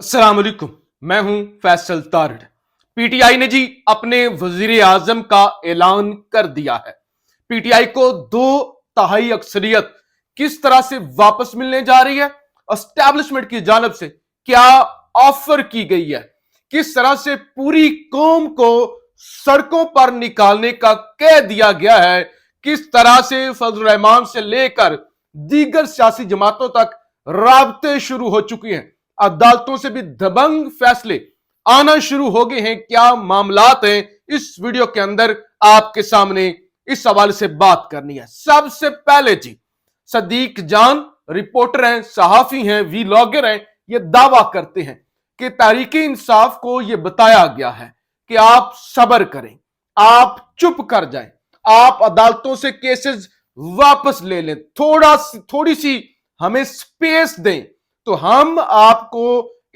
अस्सलाम वालेकुम। मैं हूं फैसल तारड़। पीटीआई ने जी अपने वजीर आजम का ऐलान कर दिया है। पीटीआई को 2/3 अक्सरियत किस तरह से वापस मिलने जा रही है, एस्टैब्लिशमेंट की जानब से क्या ऑफर की गई है, किस तरह से पूरी कौम को सड़कों पर निकालने का कह दिया गया है, किस तरह से फजल रहमान से लेकर दीगर सियासी जमातों तक राबते शुरू हो चुकी हैं, अदालतों से भी दबंग फैसले आना शुरू हो गए हैं। क्या मामलात हैं, इस वीडियो के अंदर आपके सामने इस सवाल से बात करनी है। सबसे पहले जी, सदीक जान रिपोर्टर हैं, सहाफी हैं, वीलॉगर हैं, ये दावा करते हैं कि तहरीके इंसाफ को यह बताया गया है कि आप सब्र करें, आप चुप कर जाएं, आप अदालतों से केसेस वापस ले लें, थोड़ी सी हमें स्पेस दें तो हम आपको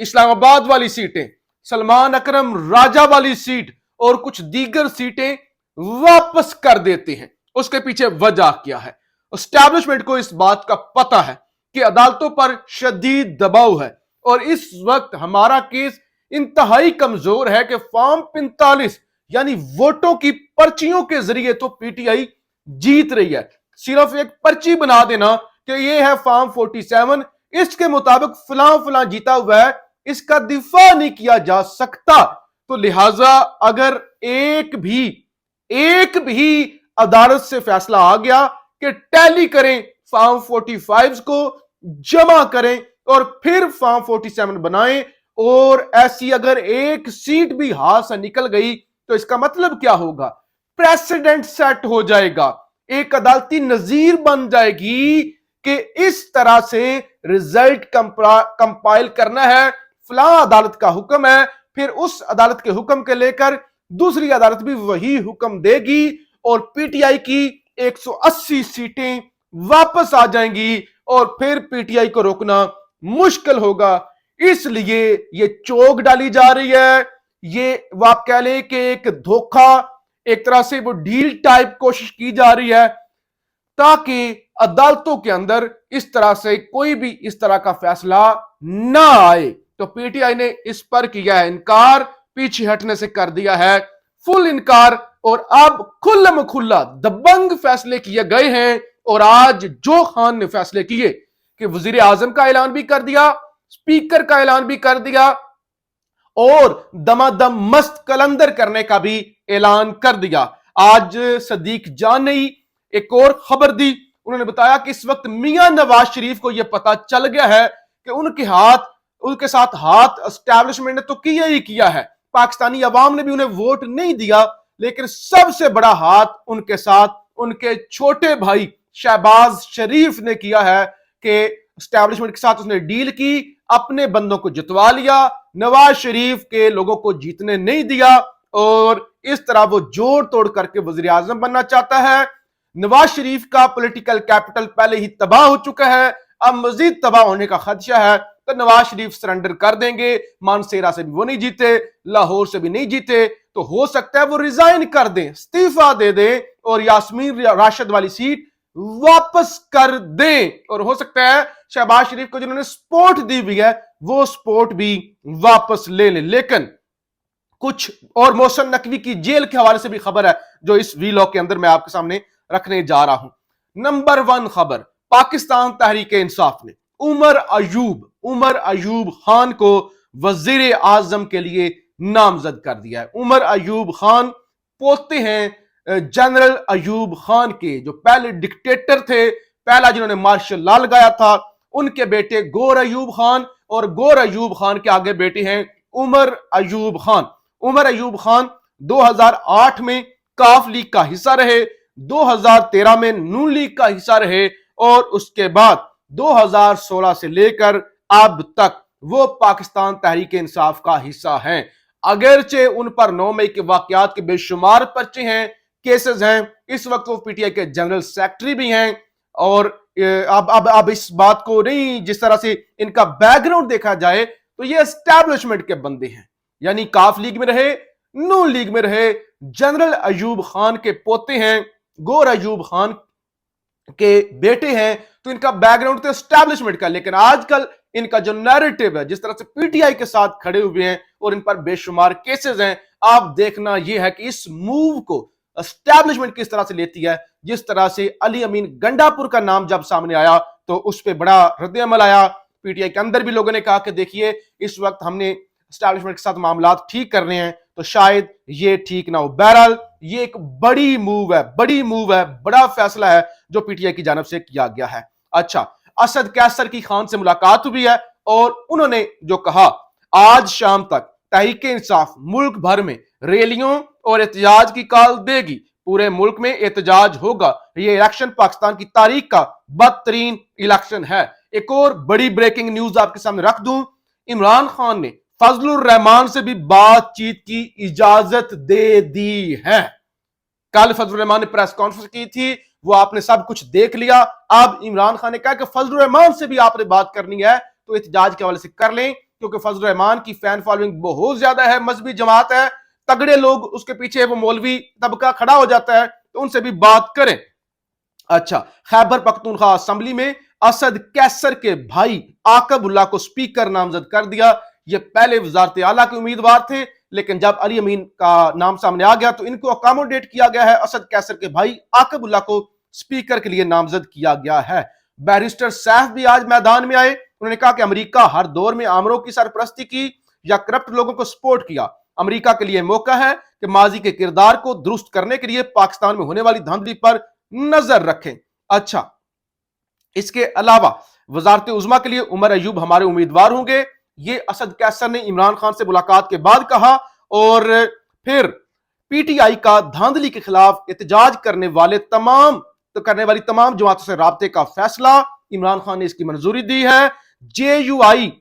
इस्लामाबाद वाली सीटें, सलमान अकरम राजा वाली सीट और कुछ दीगर सीटें वापस कर देते हैं। उसके पीछे वजह क्या है? एस्टैब्लिशमेंट को इस बात का पता है कि अदालतों पर शदीद दबाव है और इस वक्त हमारा केस इंतहाई कमजोर है कि फॉर्म 45 यानी वोटों की पर्चियों के जरिए तो पीटीआई जीत रही है। सिर्फ एक पर्ची बना देना कि यह है फॉर्म 47, इसके मुताबिक फलां फलां जीता हुआ है, इसका दिफा नहीं किया जा सकता। तो लिहाजा अगर एक भी अदालत से फैसला आ गया कि टैली करें, फॉर्म 45 को जमा करें और फिर फॉर्म 47 बनाएं, और ऐसी अगर एक सीट भी हाथ से निकल गई तो इसका मतलब क्या होगा? प्रेसिडेंट सेट हो जाएगा, एक अदालती नजीर बन जाएगी कि इस तरह से रिजल्ट कंपाइल करना है, फलां अदालत का हुक्म है, फिर उस अदालत के हुक्म के लेकर दूसरी अदालत भी वही हुक्म देगी और पीटीआई की 180 सीटें वापस आ जाएंगी और फिर पीटीआई को रोकना मुश्किल होगा। इसलिए ये चौक डाली जा रही है, ये आप कह लें कि एक धोखा, एक तरह से वो डील टाइप कोशिश की जा रही है ताकि अदालतों के अंदर इस तरह से कोई भी इस तरह का फैसला ना आए। तो पीटीआई ने इस पर किया है इनकार, पीछे हटने से कर दिया है फुल इनकार, और अब खुल्लम खुल्ला दबंग फैसले किए गए हैं। और आज जो खान ने फैसले किए कि वजीर आजम का ऐलान भी कर दिया, स्पीकर का ऐलान भी कर दिया और दमादम मस्त कलंदर करने का भी ऐलान कर दिया। आज सदीक जान ने एक और खबर दी, उन्होंने बताया कि इस वक्त मियां नवाज शरीफ को यह पता चल गया है कि उनके साथ हाथ एस्टैब्लिशमेंट ने तो किया ही किया है, पाकिस्तानी अवाम ने भी उन्हें वोट नहीं दिया, लेकिन सबसे बड़ा हाथ उनके साथ उनके छोटे भाई शहबाज शरीफ ने किया है कि एस्टैब्लिशमेंट के साथ उसने डील की, अपने बंदों को जितवा लिया, नवाज शरीफ के लोगों को जीतने नहीं दिया और इस तरह वो जोड़ तोड़ करके वजीर आजम बनना चाहता है। नवाज शरीफ का पॉलिटिकल कैपिटल पहले ही तबाह हो चुका है, अब मजीद तबाह होने का खदशा है, तो नवाज शरीफ सरेंडर कर देंगे। मानसेरा से भी वो नहीं जीते, लाहौर से भी नहीं जीते, तो हो सकता है वो रिजाइन कर दें, इस्तीफा दे दें और यास्मीन राशिद वाली सीट वापस कर दें, और हो सकता है शहबाज शरीफ को जिन्होंने सपोर्ट दी हुई है वो सपोर्ट भी वापस ले लें। लेकिन कुछ और मोहसिन नकवी की जेल के हवाले से भी खबर है जो इस वीलॉग के अंदर मैं आपके सामने रखने जा रहा हूं। नंबर 1 खबर, पाकिस्तान तहरीक इंसाफ ने उमर अयूब खान को वजीर आजम के लिए नामजद कर दिया है। उमर अयूब खान पोते हैं जनरल अयूब खान के, जो पहले डिक्टेटर थे, पहला जिन्होंने मार्शल लॉ लगाया था, उनके बेटे गौर अयूब खान, और गौर अयूब खान के आगे बेटे हैं उमर अयूब खान। उमर अयूब खान 2008 में काफ लीग का हिस्सा रहे, 2013 में नून लीग का हिस्सा रहे और उसके बाद 2016 से लेकर अब तक वो पाकिस्तान तहरीक इंसाफ का हिस्सा हैं। अगरचे उन पर 9 मई के वाकयात के बेशुमार पर्चे हैं, केसेस हैं, इस वक्त वो पीटीआई के जनरल सेक्रेटरी भी हैं, और अब इस बात को नहीं, जिस तरह से इनका बैकग्राउंड देखा जाए तो ये एस्टैब्लिशमेंट के बंदे हैं, यानी काफ लीग में रहे, नून लीग में रहे, जनरल अयूब खान के पोते हैं। गौर अयूब खान के बेटे हैं तो इनका बैकग्राउंड तो एस्टैब्लिशमेंट का, लेकिन आजकल इनका जो नैरेटिव है, जिस तरह से पीटीआई के साथ खड़े हुए हैं और इन पर बेशुमार केसेस हैं, आप देखना यह है कि इस मूव को एस्टैब्लिशमेंट किस तरह से लेती है। जिस तरह से अली अमीन गंडापुर का नाम जब सामने आया तो उस पर बड़ा रद्द अमल आया। पीटीआई के अंदर भी लोगों ने कहा कि देखिए इस वक्त हमने एस्टैब्लिशमेंट के साथ मामला ठीक कर रहे हैं तो शायद ये ठीक ना हो। बहरहाल ये एक बड़ी मूव है, बड़ा फैसला है जो पीटीआई की जानब से किया गया है। अच्छा, असद कैसर की खान से मुलाकात हुई है और उन्होंने जो कहा आज शाम तक तहरीक इंसाफ मुल्क भर में रैलियों और एहतजाज की कॉल देगी, पूरे मुल्क में एहतजाज होगा। ये इलेक्शन पाकिस्तान की तारीख का बदतरीन इलेक्शन है। एक और बड़ी ब्रेकिंग न्यूज आपके सामने रख दूं, इमरान खान ने फजलुर रहमान से भी बातचीत की इजाजत दे दी है। कल फजलुर रहमान ने प्रेस कॉन्फ्रेंस की थी, वो आपने सब कुछ देख लिया। अब इमरान खान ने कहा कि फजलुर रहमान से भी आपने बात करनी है तो एहतजाज के हवाले से कर लें, क्योंकि फजलुर रहमान की फैन फॉलोइंग बहुत ज्यादा है, मजहबी जमात है, तगड़े लोग उसके पीछे, वो मौलवी तबका खड़ा हो जाता है, तो उनसे भी बात करें। अच्छा, खैबर पख्तूनख्वा असेंबली में असद कैसर के भाई आकबुल्लाह को स्पीकर नामजद कर दिया। ये पहले वजारत आला के उम्मीदवार थे, लेकिन जब अली अमीन का नाम सामने आ गया तो इनको अकोमोडेट किया गया है। असद कैसर के भाई आकबुल्लाह को स्पीकर के लिए नामजद किया गया है। बैरिस्टर सैफ भी आज मैदान में आए। उन्होंने कहा कि अमेरिका हर दौर में आमरों की सरपरस्ती की या करप्ट लोगों को सपोर्ट किया। अमेरिका के लिए मौका है कि माजी के किरदार को दुरुस्त करने के लिए पाकिस्तान में होने वाली धांधली पर नजर रखें। अच्छा, इसके अलावा वजारत उज़्मा के लिए उमर अयूब हमारे उम्मीदवार होंगे, ये असद कैसर ने इमरान खान से मुलाकात के बाद कहा। और फिर पीटीआई का धांधली के खिलाफ एहतजाज करने वाली तमाम जमातों से राब्ते का फैसला, इमरान खान ने इसकी मंजूरी दी है। जेयूआई,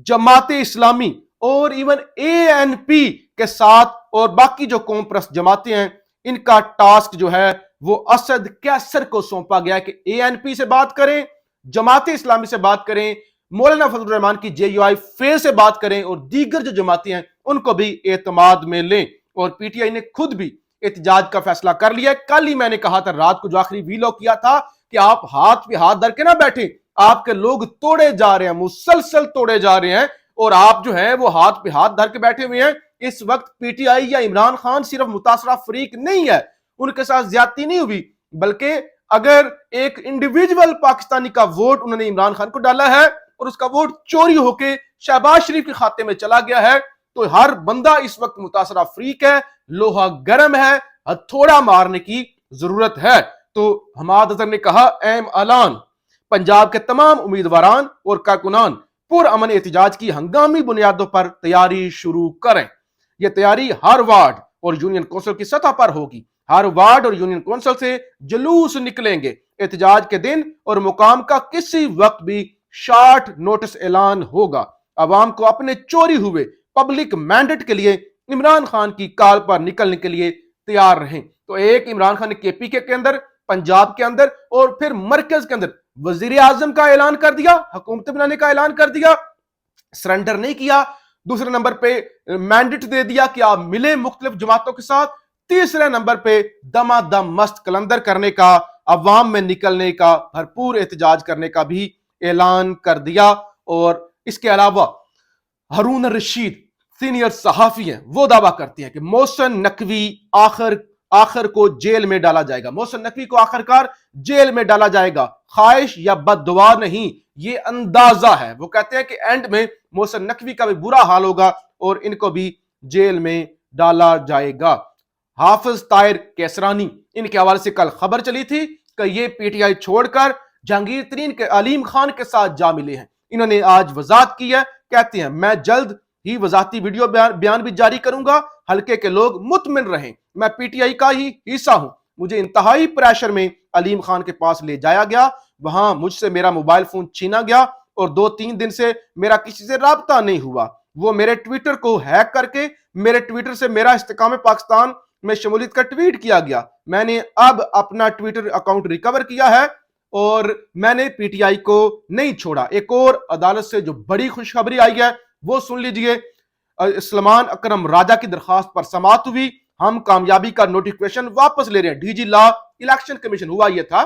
जमात इस्लामी और इवन एएनपी के साथ और बाकी जो कौम परस्त जमातें हैं, इनका टास्क जो है वो असद कैसर को सौंपा गया है कि एएनपी से बात करें, जमात इस्लामी से बात करें, मौलाना फजलुर रहमान की जेयूआई फे से बात करें और दीगर जो जमातें हैं उनको भी एतमाद में लें। और पीटीआई ने खुद भी एहतजाज का फैसला कर लिया। कल ही मैंने कहा था, रात को जो आखिरी वीलॉग किया था, कि आप हाथ पे हाथ धर के ना बैठे, आपके लोग तोड़े जा रहे हैं, मुसलसल तोड़े जा रहे हैं और आप जो है वो हाथ पे हाथ धर के बैठे हुए हैं। इस वक्त पीटीआई या इमरान खान सिर्फ मुतासरा फरीक नहीं है, उनके साथ ज्यादती नहीं हुई, बल्कि अगर एक इंडिविजुअल पाकिस्तानी का वोट उन्होंने इमरान खान को डाला है और उसका वोट चोरी होके शहबाज शरीफ के खाते में चला गया है, तो हर बंदा इस वक्त मुतासरा फरीक है, लोहा गर्म है, हथौड़ा मारने की जरूरत है। तो हमाद अजहर ने कहा, एम ऐलान, पंजाब के तमाम उम्मीदवारान और कारकुनान पुरअमन एहतजाज की हंगामी बुनियादों पर तैयारी शुरू करें। यह तैयारी हर वार्ड और यूनियन कौंसिल की सतह पर होगी। हर वार्ड और यूनियन कौंसिल से जुलूस निकलेंगे। एहतजाज के दिन और मुकाम का किसी वक्त भी शॉर्ट नोटिस ऐलान होगा। अवाम को अपने चोरी हुए पब्लिक मैंडेट के लिए इमरान खान की कॉल पर निकलने के लिए तैयार रहें। तो एक इमरान खान ने केपीके के अंदर, पंजाब के अंदर और फिर मरकज के अंदर वजीर आजम का ऐलान कर दिया, हुकूमत बनाने का ऐलान कर दिया, सरेंडर नहीं किया। दूसरे नंबर पे मैंडेट दे दिया कि आप मिले मुख्तलिफ जमातों के साथ। तीसरे नंबर पे दमादम मस्त कलंदर करने का, अवाम में निकलने का, भरपूर एहतजाज करने का भी ऐलान कर दिया। और इसके अलावा हारून रशीद सीनियर सहाफी हैं, वो दावा करती हैं कि मोहसिन नकवी आखिर को जेल में डाला जाएगा। मोहसिन नकवी को आखिरकार जेल में डाला जाएगा, ख्वाहिश या बददुआ नहीं, ये अंदाजा है। वो कहते हैं कि एंड में मोहसिन नकवी का भी बुरा हाल होगा और इनको भी जेल में डाला जाएगा। हाफिज ताहिर कैसरानी, इनके हवाले से कल खबर चली थी कि ये पीटीआई छोड़कर जहांगीर तरीन के अलीम खान के साथ जा मिले हैं। इन्होंने आज वजाहत की है, कहते हैं मैं जल्द ही वजाहती वीडियो बयान भी जारी करूंगा, हल्के के लोग मुतमिन रहें, मैं पीटीआई का ही हिस्सा हूं। मुझे इंतहाई प्रेशर में अलीम खान के पास ले जाया गया, वहां मुझसे मेरा मोबाइल फोन छीना गया और 2-3 दिन से मेरा किसी से राब्ता नहीं हुआ। वो मेरे ट्विटर को हैक करके मेरे ट्विटर से मेरा इस्तेकाम पाकिस्तान में शमूलियत का ट्वीट किया गया। मैंने अब अपना ट्विटर अकाउंट रिकवर किया है और मैंने पीटीआई को नहीं छोड़ा। एक और अदालत से जो बड़ी खुशखबरी आई है वो सुन लीजिए। सलमान अकरम राजा की दरखास्त पर समाअत हुई, हम कामयाबी का नोटिफिकेशन वापस ले रहे हैं। डीजी लॉ इलेक्शन कमीशन, हुआ यह था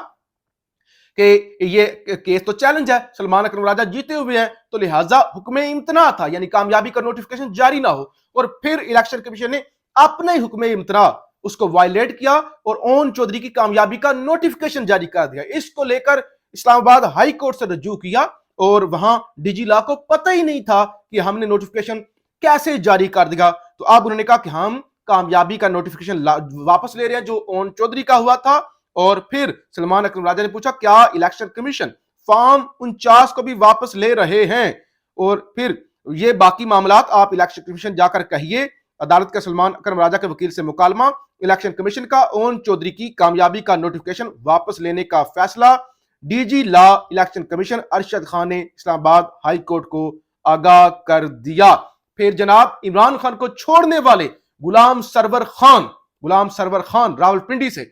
کہ یہ کیس تو چیلنج ہے, سلمان اکرم راجہ جیتے ہوئے ہیں, تو لہٰذا حکم امتناع تھا, یعنی کامیابی کا نوٹیفکیشن جاری نہ ہو, اور پھر الیکشن کمیشن نے اپنے حکم امتناع اس کو وائلیٹ کیا اور اون چودھری کی کامیابی کا نوٹیفکیشن جاری کر دیا. اس کو لے کر اسلام آباد ہائی کورٹ سے رجوع کیا, اور وہاں ڈی جی لا کو پتہ ہی نہیں تھا کہ ہم نے نوٹیفکیشن کیسے جاری کر دیا. تو اب انہوں نے کہا کہ ہم کامیابی کا نوٹیفکیشن واپس لے رہے ہیں جو اون چودھری کا ہوا تھا. اور پھر سلمان اکرم راجہ نے پوچھا کیا الیکشن کمیشن فارم 49 کو بھی واپس لے رہے ہیں, اور پھر یہ باقی معاملات آپ الیکشن کمیشن جا کر کہیے. عدالت کا سلمان اکرم راجہ کے وکیل سے مکالمہ, الیکشن کمیشن کا اون چودھری کی کامیابی کا نوٹیفکیشن واپس لینے کا فیصلہ. ڈی جی لا الیکشن کمیشن ارشد خان نے اسلام آباد ہائی کورٹ کو آگاہ کر دیا. پھر جناب عمران خان کو چھوڑنے والے غلام سرور خان راولپنڈی سے,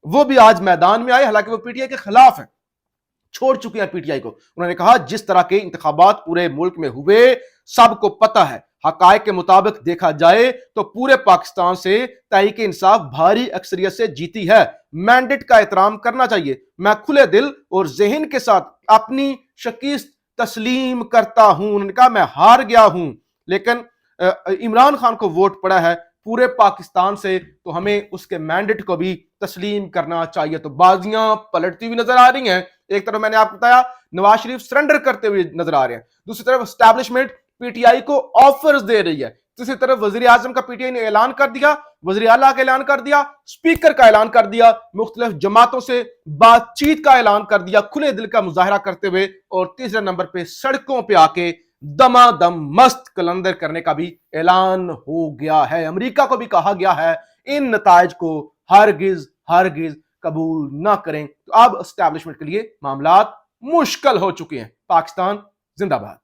وہ بھی آج میدان میں آئے, حالانکہ وہ پی ٹی آئی کے خلاف ہیں, چھوڑ چکے ہیں پی ٹی آئی کو. انہوں نے کہا جس طرح کے انتخابات پورے ملک میں ہوئے سب کو پتہ ہے, حقائق کے مطابق دیکھا جائے تو پورے پاکستان سے تحریک انصاف بھاری اکثریت سے جیتی ہے, مینڈیٹ کا احترام کرنا چاہیے. میں کھلے دل اور ذہن کے ساتھ اپنی شکست تسلیم کرتا ہوں. انہوں نے کہا میں ہار گیا ہوں, لیکن عمران خان کو ووٹ پڑا ہے پورے پاکستان سے, تو ہمیں اس کے مینڈیٹ کو بھی تسلیم کرنا چاہیے. تو بازیاں پلٹتی ہوئی نظر آ رہی ہیں. ایک طرف میں نے آپ کو بتایا نواز شریف سرنڈر کرتے ہوئے نظر آ رہے ہیں, دوسری طرف اسٹیبلشمنٹ پی ٹی آئی کو آفرز دے رہی ہے, تیسری طرف وزیر اعظم کا پی ٹی آئی نے اعلان کر دیا, وزیر اعلیٰ کا اعلان کر دیا, اسپیکر کا اعلان کر دیا, مختلف جماعتوں سے بات چیت کا اعلان کر دیا, کھلے دل کا مظاہرہ کرتے ہوئے, اور تیسرے نمبر پہ سڑکوں پہ آ کے دما دم مست کلندر کرنے کا بھی اعلان ہو گیا ہے. امریکہ کو بھی کہا گیا ہے ان نتائج کو ہرگز قبول نہ کریں. تو اب اسٹیبلشمنٹ کے لیے معاملات مشکل ہو چکے ہیں. پاکستان زندہ باد.